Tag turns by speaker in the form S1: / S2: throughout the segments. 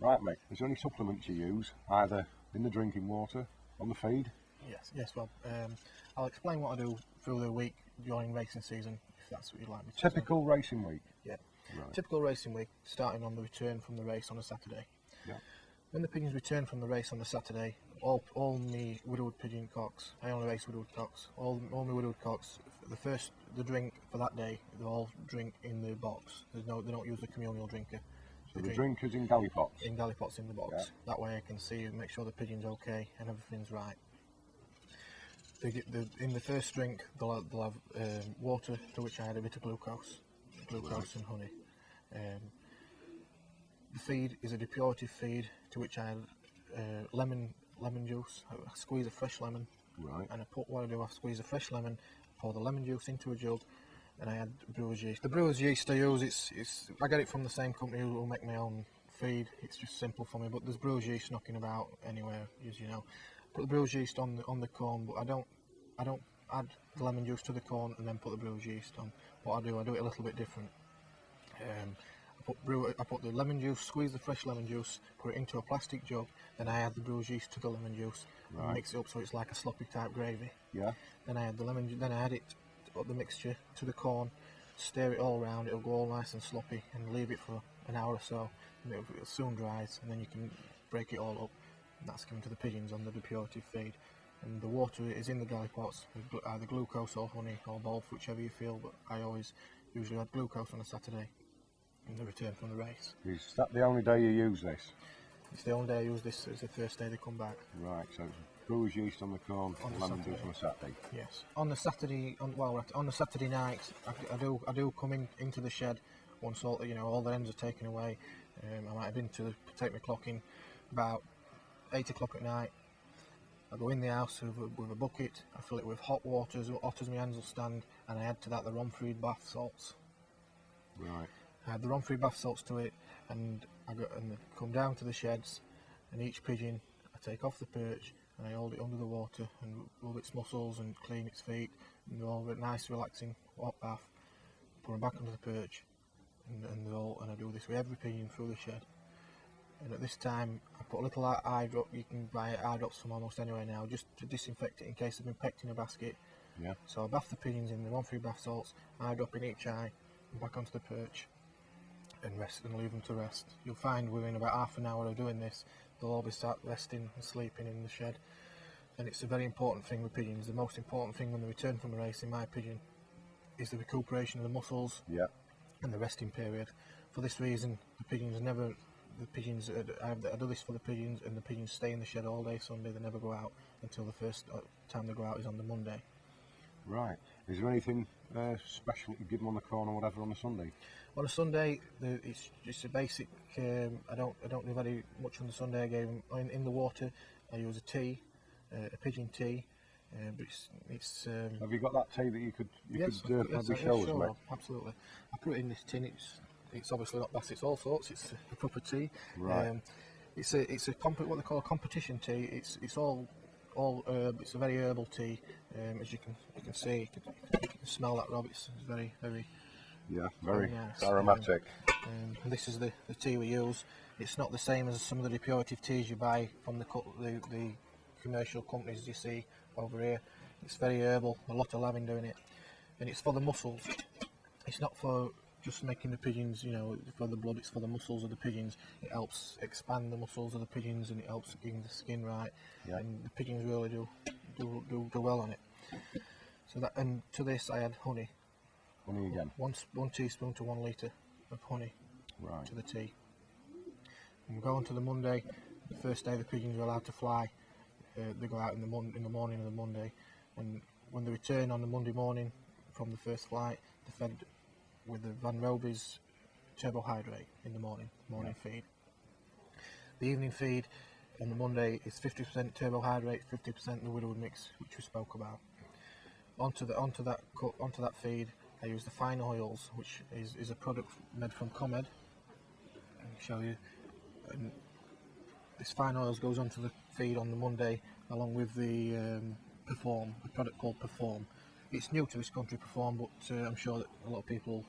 S1: Right, Mick, is there any supplements you use, either in the drinking water, on the feed?
S2: Yes, well, I'll explain what I do through the week during racing season, if that's what you'd like me to.
S1: Typical racing week?
S2: Yeah.
S1: Right.
S2: Typical racing week, starting on the return from the race on a Saturday.
S1: Yeah.
S2: When the pigeons return from the race on the Saturday, all me widowed pigeon cocks, I only race widowed cocks, all my widowed cocks, the drink for that day, they all drink in the box. They don't use the communal drinker.
S1: So the drink is in gallipots?
S2: In gallipots in the box.
S1: Yeah.
S2: That way I can see and make sure the pigeon's okay and everything's right. In the first drink, they'll have water, to which I add a bit of glucose and honey. The feed is a depurative feed, to which I add lemon juice. I squeeze a fresh lemon,
S1: Right.
S2: and I squeeze a fresh lemon, pour the lemon juice into a jug, and I add brewer's yeast. The brewer's yeast I use, I get it from the same company who make my own feed. It's just simple for me, but there's brewer's yeast knocking about anywhere, as you know. Put the brewer's yeast on the corn, but I don't add the lemon juice to the corn and then put the brewer's yeast on. What I do it a little bit different. I put the lemon juice, squeeze the fresh lemon juice, put it into a plastic jug, then I add the brewer's yeast to the lemon juice,
S1: Right.
S2: and mix it up so it's like a sloppy type gravy.
S1: Yeah.
S2: Then I add the mixture to the corn, stir it all around, it'll go all nice and sloppy, and leave it for an hour or so, and it'll soon dries, and then you can break it all up, and that's given to the pigeons on the depurative feed. And the water is in the gallipots with either glucose or honey or both, whichever you feel, but I usually add glucose on a Saturday in the return from the race.
S1: Is that the only day you use this?
S2: It's the only day I use this. It's the first day they come back.
S1: Right, so it's brewer's yeast on the corn,
S2: On the
S1: lemon
S2: Saturday.
S1: juice on a Saturday.
S2: Yes. On the Saturday, on the Saturday night, I do come into the shed once all the hens are taken away. I might have been to take my clock in about 8 o'clock at night. I go in the house with a bucket. I fill it with hot water, as hot as my hands will stand, and I add to that the Romford bath salts.
S1: Right.
S2: I add the Romford bath salts to it, and I come down to the sheds, and each pigeon I take off the perch and I hold it under the water and rub its muscles and clean its feet, and do all a nice relaxing hot bath. Put them back onto the perch, and I do this with every pigeon through the shed. And at this time, I put a little eye drop. You can buy eye drops from almost anywhere now, just to disinfect it in case they've been pecked in a basket.
S1: Yeah.
S2: So I bath the pigeons in the Romford bath salts, eye drop in each eye, and back onto the perch, and rest and leave them to rest. You'll find within about half an hour of doing this, they'll all be start resting and sleeping in the shed. And it's a very important thing with pigeons. The most important thing when they return from a race, in my opinion, is the recuperation of the muscles.
S1: Yeah.
S2: And the resting period. For this reason, I do this for the pigeons, and the pigeons stay in the shed all day Sunday. They never go out until the first time they go out is on the Monday.
S1: Right. Is there anything special you give them on the corn or whatever on a Sunday?
S2: On a Sunday, it's just a basic. I don't do very much on the Sunday. I gave them in the water. I use a tea, a pigeon tea. But it's
S1: Have you got that tea that you could maybe show us, mate?
S2: Absolutely. I put it in this tin. It's obviously not Bassett's all sorts. It's a proper tea.
S1: Right.
S2: It's what they call a competition tea. It's all herb. It's a very herbal tea. As you can see, you can smell that, Rob. It's very
S1: very
S2: nice.
S1: aromatic.
S2: This is the tea we use. It's not the same as some of the depurative teas you buy from the commercial companies you see over here. It's very herbal, a lot of lavender in it, and it's for the muscles. It's not for just making the pigeons, for the blood. It's for the muscles of the pigeons. It helps expand the muscles of the pigeons, and it helps getting the skin right.
S1: Yeah.
S2: And the pigeons really do well on it. So that, and to this I add honey.
S1: Honey again.
S2: One teaspoon to 1 litre of honey.
S1: Right.
S2: To the tea. And we go on to the Monday, the first day the pigeons are allowed to fly. They go out in the morning of the Monday, and when they return on the Monday morning from the first flight, they're fed with the Van Roby's turbohydrate in the morning feed. The evening feed on the Monday is 50% turbohydrate, 50% the widowwood mix, which we spoke about. Onto that feed, I use the fine oils, which is a product made from Comed. I'll show you. And this fine oils goes onto the feed on the Monday, along with the Perform, a product called Perform. It's new to this country, Perform, but I'm sure that a lot of people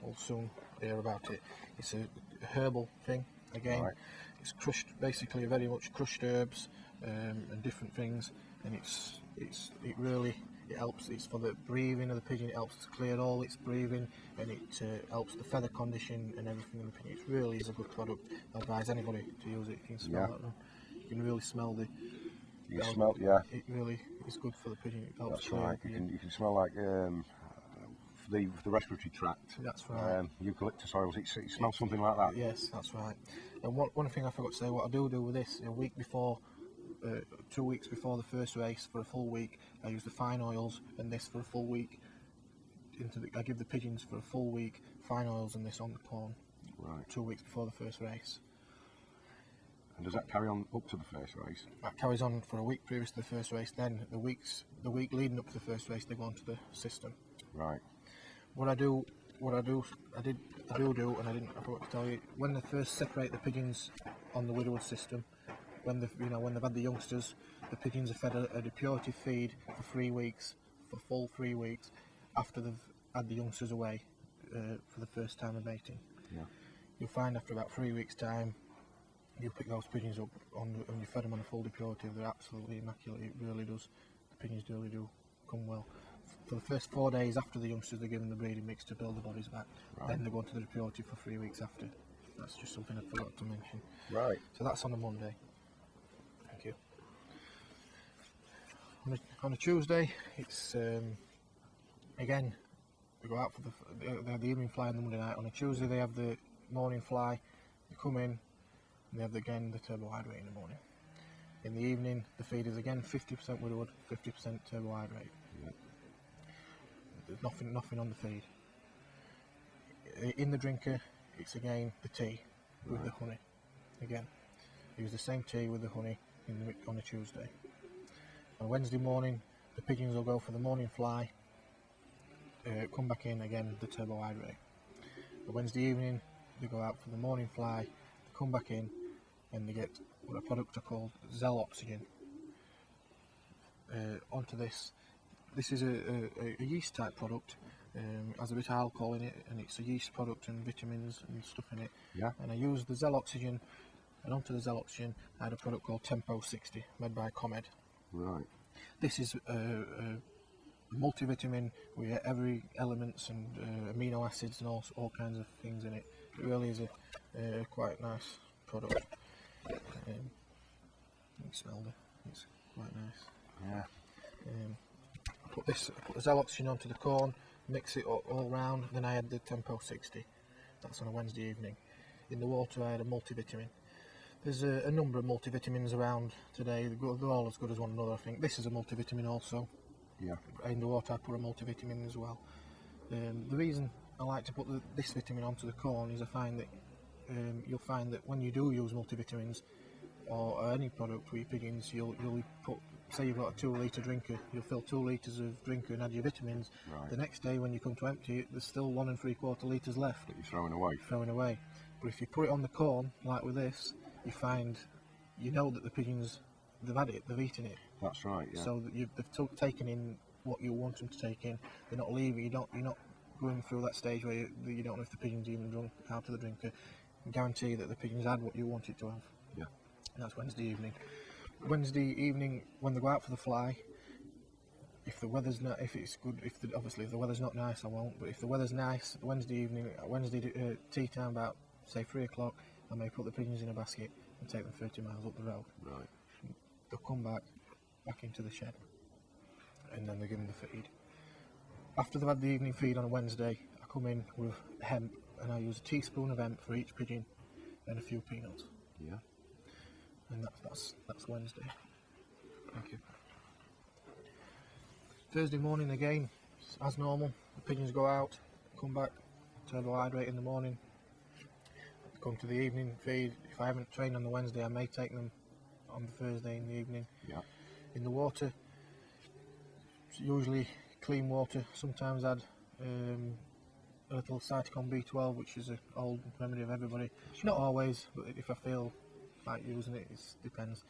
S2: will soon hear about it. It's a herbal thing. Again,
S1: Right.
S2: it's crushed, basically very much crushed herbs and different things, and it really helps. It's for the breathing of the pigeon. It helps to clear all its breathing, and it helps the feather condition and everything in the pigeon. It really is a good product. I advise anybody to use it. You can smell
S1: Yeah.
S2: it. You can really smell the.
S1: You can smell, yeah.
S2: It really is good for the pigeon. It helps
S1: That's
S2: clear
S1: right.
S2: the
S1: You
S2: pigeon.
S1: can smell like for the respiratory tract.
S2: That's right.
S1: Eucalyptus oils. It smells something like that.
S2: Yes, that's right. And one thing I forgot to say, what I do with this, a week before, 2 weeks before the first race, for a full week, I use the fine oils and this for a full week. I give the pigeons for a full week fine oils and this on the corn.
S1: Right.
S2: 2 weeks before the first race.
S1: And does that carry on up to the first race?
S2: That carries on for a week previous to the first race. Then the week leading up to the first race, they go onto the system.
S1: Right.
S2: I forgot to tell you, when they first separate the pigeons on the widowed system, when they've had the youngsters, the pigeons are fed a depurative feed for 3 weeks, for full 3 weeks, after they've had the youngsters away for the first time of mating.
S1: Yeah.
S2: You'll find after about 3 weeks' time, you pick those pigeons up and you fed them on a full depurative. They're absolutely immaculate. It really does. The pigeons really do come well. For the first 4 days after the youngsters, they're given the breeding mix to build the bodies back.
S1: Right.
S2: Then they go into the depurative for 3 weeks after. That's just something I forgot to mention.
S1: Right.
S2: So that's on a Monday. Thank you. On a Tuesday, it's again, we go out for they have the evening fly on the Monday night. On a Tuesday, they have the morning fly. They come in, and they have the turbo hydrate in the morning. In the evening, the feed is again 50% widowwood, 50% turbo hydrate.
S1: Yeah.
S2: There's nothing on the feed. In the drinker, it's again the tea with the honey. Again, use the same tea with the honey on a Tuesday. On Wednesday morning, the pigeons will go for the morning fly. Come back in again, the turbo hydrate. On Wednesday evening, they go out for the morning fly. They come back in, and they get what a product are called Zell Oxygen. Onto this. This is a yeast type product. Has a bit of alcohol in it, and it's a yeast product and vitamins and stuff in it.
S1: Yeah.
S2: And I use the Zell Oxygen, and onto the Zell Oxygen, I had a product called Tempo 60, made by Comed.
S1: Right.
S2: This is a multivitamin with every elements and amino acids and all kinds of things in it. It really is a quite nice product. You can smell it. It's quite nice.
S1: Yeah.
S2: I put the Zell Oxygen onto the corn, mix it all round, then I add the Tempo 60. That's on a Wednesday evening. In the water I had a multivitamin. There's a number of multivitamins around today. They're all as good as one another, I think. This is a multivitamin also.
S1: Yeah.
S2: In the water I put a multivitamin as well. The reason I like to put this vitamin onto the corn is I find that you'll find that when you do use multivitamins or any product with your pigeons, you'll put, say you've got a 2 litre drinker, you'll fill 2 litres of drinker and add your vitamins.
S1: Right.
S2: The next day when you come to empty it, there's still 1 3/4 litres left.
S1: That you're throwing away.
S2: But if you put it on the corn, like with this, you find, you know that the pigeons, they've had it, they've eaten it.
S1: That's right. Yeah.
S2: So that they've taken in what you want them to take in. They're not leaving. You're not going through that stage where you don't know if the pigeon's even drunk out of the drinker. I guarantee that the pigeons had what you want it to have.
S1: Yeah.
S2: And that's Wednesday evening. Wednesday evening, when they go out for the fly, if the weather's not, if it's good, obviously if the weather's not nice, I won't. But if the weather's nice, Wednesday evening, Wednesday tea time, about say 3 o'clock, I may put the pigeons in a basket and take them 30 miles up the road.
S1: Right.
S2: They'll come back into the shed, and then they give them the feed. After they've had the evening feed on a Wednesday, I come in with hemp, and I use a teaspoon of hemp for each pigeon and a few peanuts.
S1: Yeah.
S2: And that's Wednesday. Thank you. Thursday morning again, as normal, the pigeons go out, come back, turbo hydrate in the morning, come to the evening feed. If I haven't trained on the Wednesday, I may take them on the Thursday in the evening.
S1: Yeah.
S2: In the water, it's usually clean water, sometimes add a little cytochrome B12, which is an old remedy of everybody. Not always, but if I feel like using it, it depends.